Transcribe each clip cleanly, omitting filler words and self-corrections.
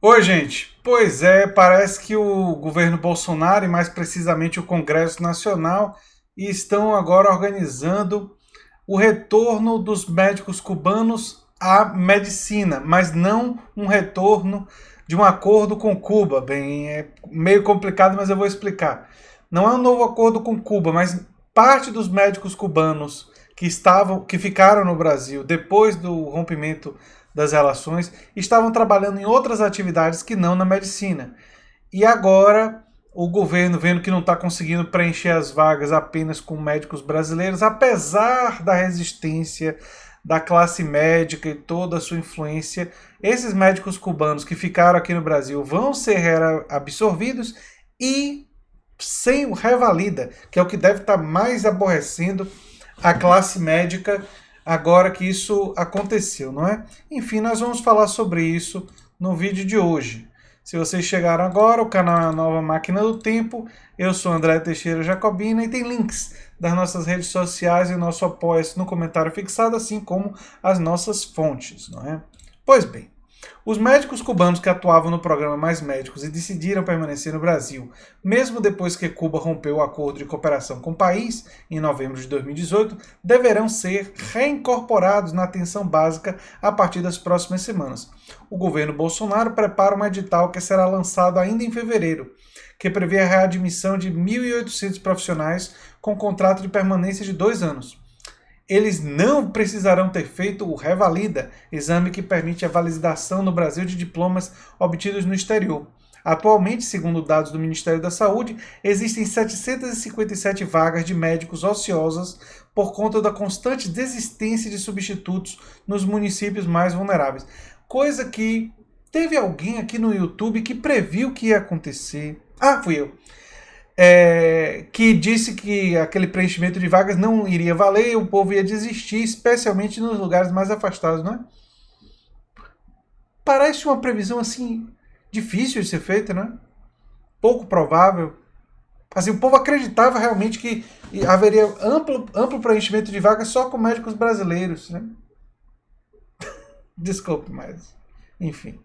Oi, gente. Pois é, parece que o governo Bolsonaro, e mais precisamente o Congresso Nacional, estão agora organizando o retorno dos médicos cubanos à medicina, mas não um retorno de um acordo com Cuba. Bem, é meio complicado, mas eu vou explicar. Não é um novo acordo com Cuba, mas parte dos médicos cubanos que ficaram no Brasil depois do rompimento das relações estavam trabalhando em outras atividades que não na medicina. E agora o governo, vendo que não está conseguindo preencher as vagas apenas com médicos brasileiros, apesar da resistência da classe médica e toda a sua influência, esses médicos cubanos que ficaram aqui no Brasil vão ser absorvidos e sem o revalida, que é o que deve estar mais aborrecendo a classe médica agora que isso aconteceu, não é? Enfim, nós vamos falar sobre isso no vídeo de hoje. Se vocês chegaram agora, o canal é a Nova Máquina do Tempo. Eu sou André Teixeira Jacobina e tem links das nossas redes sociais e nosso apoia-se no comentário fixado, assim como as nossas fontes, não é? Pois bem, os médicos cubanos que atuavam no programa Mais Médicos e decidiram permanecer no Brasil, mesmo depois que Cuba rompeu o acordo de cooperação com o país, em novembro de 2018, deverão ser reincorporados na atenção básica a partir das próximas semanas. O governo Bolsonaro prepara um edital que será lançado ainda em fevereiro, que prevê a readmissão de 1.800 profissionais com contrato de permanência de 2 anos. Eles não precisarão ter feito o Revalida, exame que permite a validação no Brasil de diplomas obtidos no exterior. Atualmente, segundo dados do Ministério da Saúde, existem 757 vagas de médicos ociosas por conta da constante desistência de substitutos nos municípios mais vulneráveis. Coisa que teve alguém aqui no YouTube que previu que ia acontecer. Ah, fui eu, que disse que aquele preenchimento de vagas não iria valer, o povo ia desistir, especialmente nos lugares mais afastados, não é? Parece uma previsão assim difícil de ser feita, não é? Pouco provável. Assim, o povo acreditava realmente que haveria amplo preenchimento de vagas só com médicos brasileiros, né? Desculpe, mas enfim.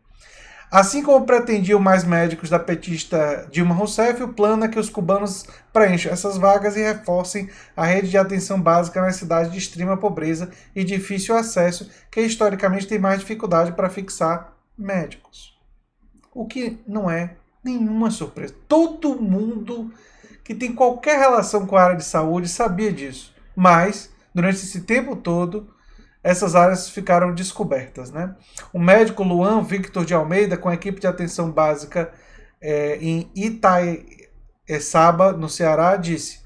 Assim como pretendiam mais médicos da petista Dilma Rousseff, o plano é que os cubanos preencham essas vagas e reforcem a rede de atenção básica nas cidades de extrema pobreza e difícil acesso, que historicamente tem mais dificuldade para fixar médicos. O que não é nenhuma surpresa. Todo mundo que tem qualquer relação com a área de saúde sabia disso. Mas, durante esse tempo todo, essas áreas ficaram descobertas, né? O médico Luan Victor de Almeida, com a equipe de atenção básica em Itaiçaba, no Ceará, disse: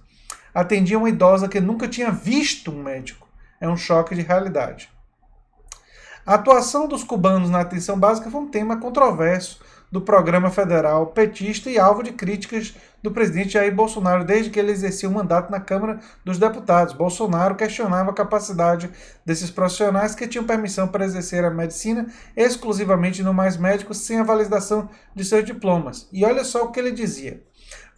atendia uma idosa que nunca tinha visto um médico. É um choque de realidade. A atuação dos cubanos na atenção básica foi um tema controverso do programa federal petista e alvo de críticas do presidente Jair Bolsonaro desde que ele exercia o mandato na Câmara dos Deputados. Bolsonaro questionava a capacidade desses profissionais que tinham permissão para exercer a medicina exclusivamente no Mais Médicos sem a validação de seus diplomas. E olha só o que ele dizia: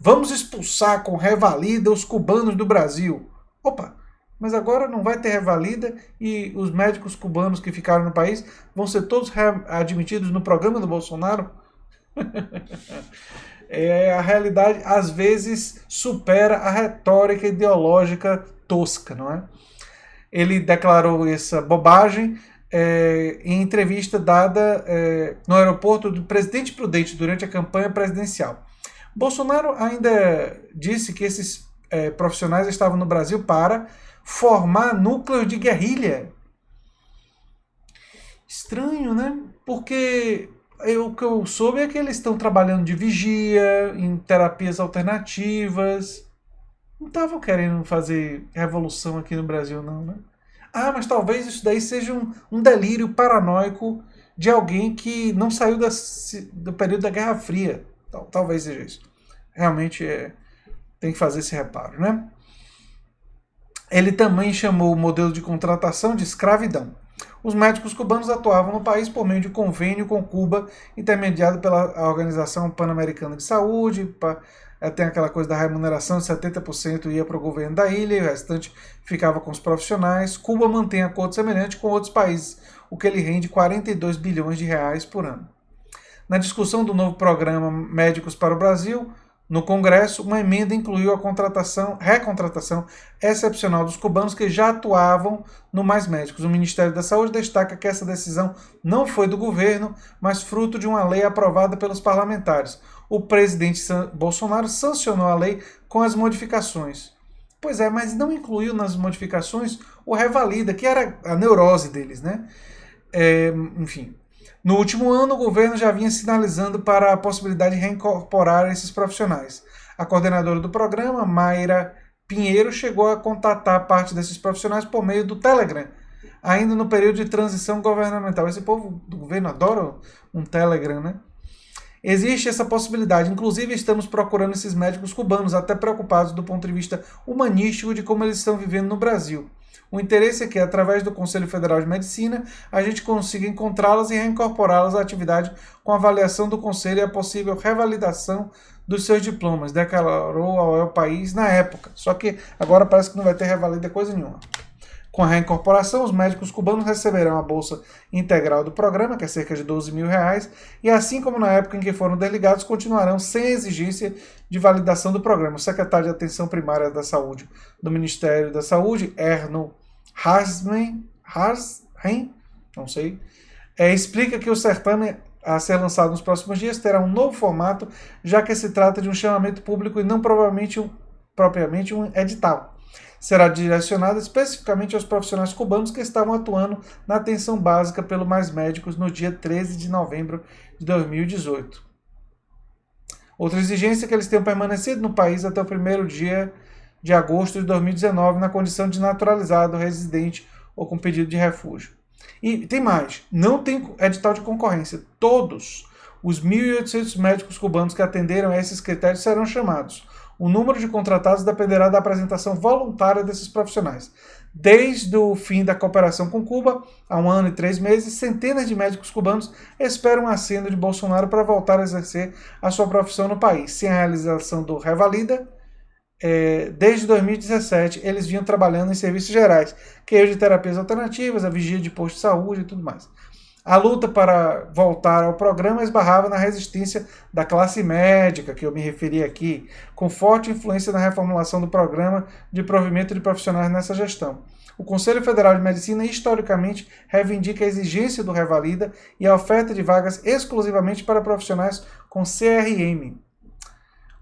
vamos expulsar com revalida os cubanos do Brasil. Opa! Mas agora não vai ter revalida e os médicos cubanos que ficaram no país vão ser todos admitidos no programa do Bolsonaro? A realidade às vezes supera a retórica ideológica tosca, não é? Ele declarou essa bobagem em entrevista dada no aeroporto do Presidente Prudente durante a campanha presidencial. Bolsonaro ainda disse que esses profissionais estavam no Brasil para formar núcleos de guerrilha. Estranho, né? Porque o que eu soube é que eles estão trabalhando de vigia, em terapias alternativas. Não estavam querendo fazer revolução aqui no Brasil, não, né? Ah, mas talvez isso daí seja um delírio paranoico de alguém que não saiu do período da Guerra Fria. Talvez seja isso. Realmente tem que fazer esse reparo, né? Ele também chamou o modelo de contratação de escravidão. Os médicos cubanos atuavam no país por meio de convênio com Cuba, intermediado pela Organização Pan-Americana de Saúde. Tem aquela coisa da remuneração, 70% ia para o governo da ilha e o restante ficava com os profissionais. Cuba mantém acordo semelhante com outros países, o que lhe rende 42 bilhões de reais por ano. Na discussão do novo programa Médicos para o Brasil, no Congresso, uma emenda incluiu a recontratação excepcional dos cubanos que já atuavam no Mais Médicos. O Ministério da Saúde destaca que essa decisão não foi do governo, mas fruto de uma lei aprovada pelos parlamentares. O presidente Bolsonaro sancionou a lei com as modificações. Pois é, mas não incluiu nas modificações o Revalida, que era a neurose deles, né? Enfim. No último ano, o governo já vinha sinalizando para a possibilidade de reincorporar esses profissionais. A coordenadora do programa, Mayra Pinheiro, chegou a contatar parte desses profissionais por meio do Telegram, ainda no período de transição governamental. Esse povo do governo adora um Telegram, né? Existe essa possibilidade. Inclusive, estamos procurando esses médicos cubanos, até preocupados do ponto de vista humanístico de como eles estão vivendo no Brasil. O interesse é que, através do Conselho Federal de Medicina, a gente consiga encontrá-las e reincorporá-las à atividade com avaliação do Conselho e a possível revalidação dos seus diplomas, declarou ao El País na época. Só que agora parece que não vai ter revalida coisa nenhuma. Com a reincorporação, os médicos cubanos receberão a bolsa integral do programa, que é cerca de R$12 mil, e assim como na época em que foram desligados, continuarão sem exigência de validação do programa. O secretário de Atenção Primária da Saúde do Ministério da Saúde, Erno Harsheim, não sei, explica que o certame a ser lançado nos próximos dias terá um novo formato, já que se trata de um chamamento público e não propriamente um edital. Será direcionado especificamente aos profissionais cubanos que estavam atuando na atenção básica pelo Mais Médicos no dia 13 de novembro de 2018. Outra exigência é que eles tenham permanecido no país até o 1º dia de agosto de 2019 na condição de naturalizado, residente ou com pedido de refúgio. E tem mais, não tem edital de concorrência. Todos os 1.800 médicos cubanos que atenderam a esses critérios serão chamados. O número de contratados dependerá da apresentação voluntária desses profissionais. Desde o fim da cooperação com Cuba, há 1 ano e 3 meses, centenas de médicos cubanos esperam a aceno de Bolsonaro para voltar a exercer a sua profissão no país. Sem a realização do Revalida, desde 2017, eles vinham trabalhando em serviços gerais, que é de terapias alternativas, a vigia de posto de saúde e tudo mais. A luta para voltar ao programa esbarrava na resistência da classe médica, que eu me referi aqui, com forte influência na reformulação do programa de provimento de profissionais nessa gestão. O Conselho Federal de Medicina, historicamente, reivindica a exigência do Revalida e a oferta de vagas exclusivamente para profissionais com CRM.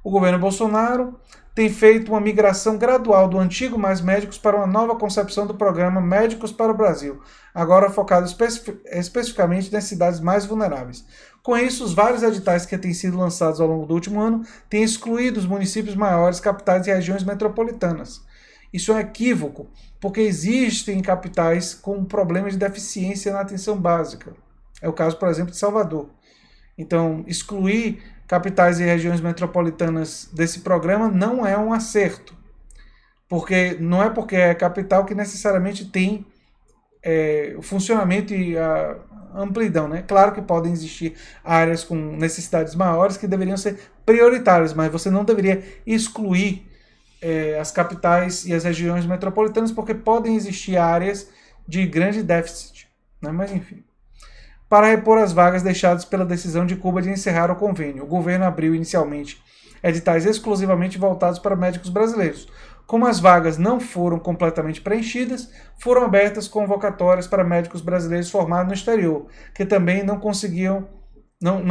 O governo Bolsonaro tem feito uma migração gradual do antigo Mais Médicos para uma nova concepção do programa Médicos para o Brasil, agora focado especificamente nas cidades mais vulneráveis. Com isso, os vários editais que têm sido lançados ao longo do último ano têm excluído os municípios maiores, capitais e regiões metropolitanas. Isso é um equívoco, porque existem capitais com problemas de deficiência na atenção básica. É o caso, por exemplo, de Salvador. Então, excluir capitais e regiões metropolitanas desse programa não é um acerto, porque não é porque é capital que necessariamente tem o funcionamento e a amplidão, né? Claro que podem existir áreas com necessidades maiores que deveriam ser prioritárias, mas você não deveria excluir as capitais e as regiões metropolitanas, porque podem existir áreas de grande déficit, né? Mas enfim. Para repor as vagas deixadas pela decisão de Cuba de encerrar o convênio, o governo abriu inicialmente editais exclusivamente voltados para médicos brasileiros. Como as vagas não foram completamente preenchidas, foram abertas convocatórias para médicos brasileiros formados no exterior, que também não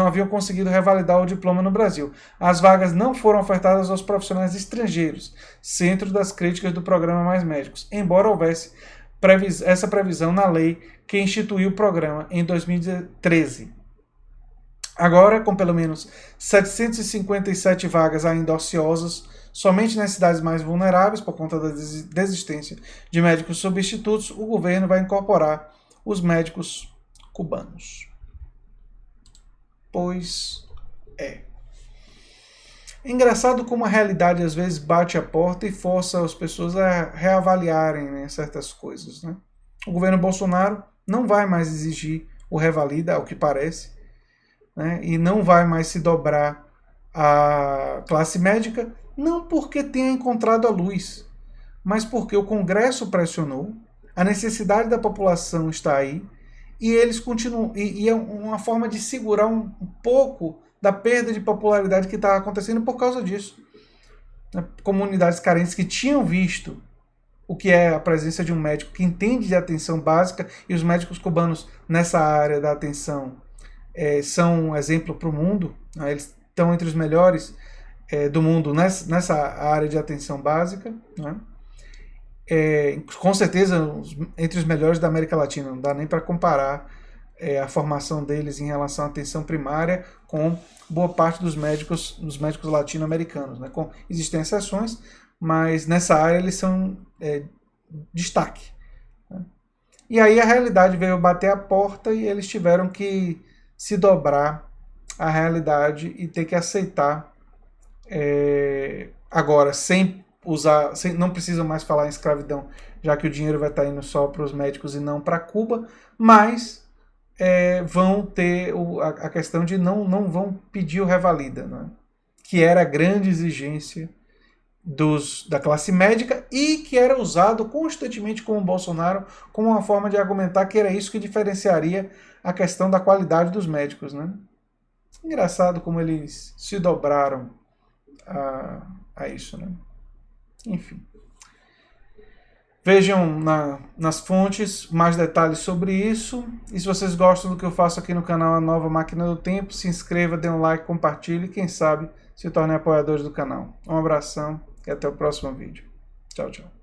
haviam conseguido revalidar o diploma no Brasil. As vagas não foram ofertadas aos profissionais estrangeiros, centro das críticas do programa Mais Médicos, embora houvesse essa previsão na lei que instituiu o programa em 2013. Agora, com pelo menos 757 vagas ainda ociosas, somente nas cidades mais vulneráveis, por conta da desistência de médicos substitutos, o governo vai incorporar os médicos cubanos. Pois é. Engraçado como a realidade às vezes bate a porta e força as pessoas a reavaliarem, né, certas coisas. Né? O governo Bolsonaro não vai mais exigir o Revalida, ao que parece, né, e não vai mais se dobrar à classe médica, não porque tenha encontrado a luz, mas porque o Congresso pressionou, a necessidade da população está aí, e eles continuam, e é uma forma de segurar um pouco da perda de popularidade que estava acontecendo por causa disso. Comunidades carentes que tinham visto o que é a presença de um médico que entende de atenção básica, e os médicos cubanos nessa área da atenção são um exemplo para o mundo, né? Eles estão entre os melhores do mundo nessa área de atenção básica, né? Com certeza entre os melhores da América Latina, não dá nem para comparar a formação deles em relação à atenção primária com boa parte dos médicos latino-americanos, né? Existem exceções, mas nessa área eles são destaque, né? E aí a realidade veio bater a porta e eles tiveram que se dobrar à realidade e ter que aceitar, agora sem usar, não precisam mais falar em escravidão, já que o dinheiro vai estar indo só para os médicos e não para Cuba, mas vão ter a questão de não vão pedir o revalida, né? Que era a grande exigência da classe médica e que era usado constantemente como Bolsonaro como uma forma de argumentar que era isso que diferenciaria a questão da qualidade dos médicos, né? Engraçado como eles se dobraram a isso, né? Enfim. Vejam nas fontes mais detalhes sobre isso. E se vocês gostam do que eu faço aqui no canal A Nova Máquina do Tempo, se inscreva, dê um like, compartilhe e quem sabe se torne apoiadores do canal. Um abração e até o próximo vídeo. Tchau, tchau.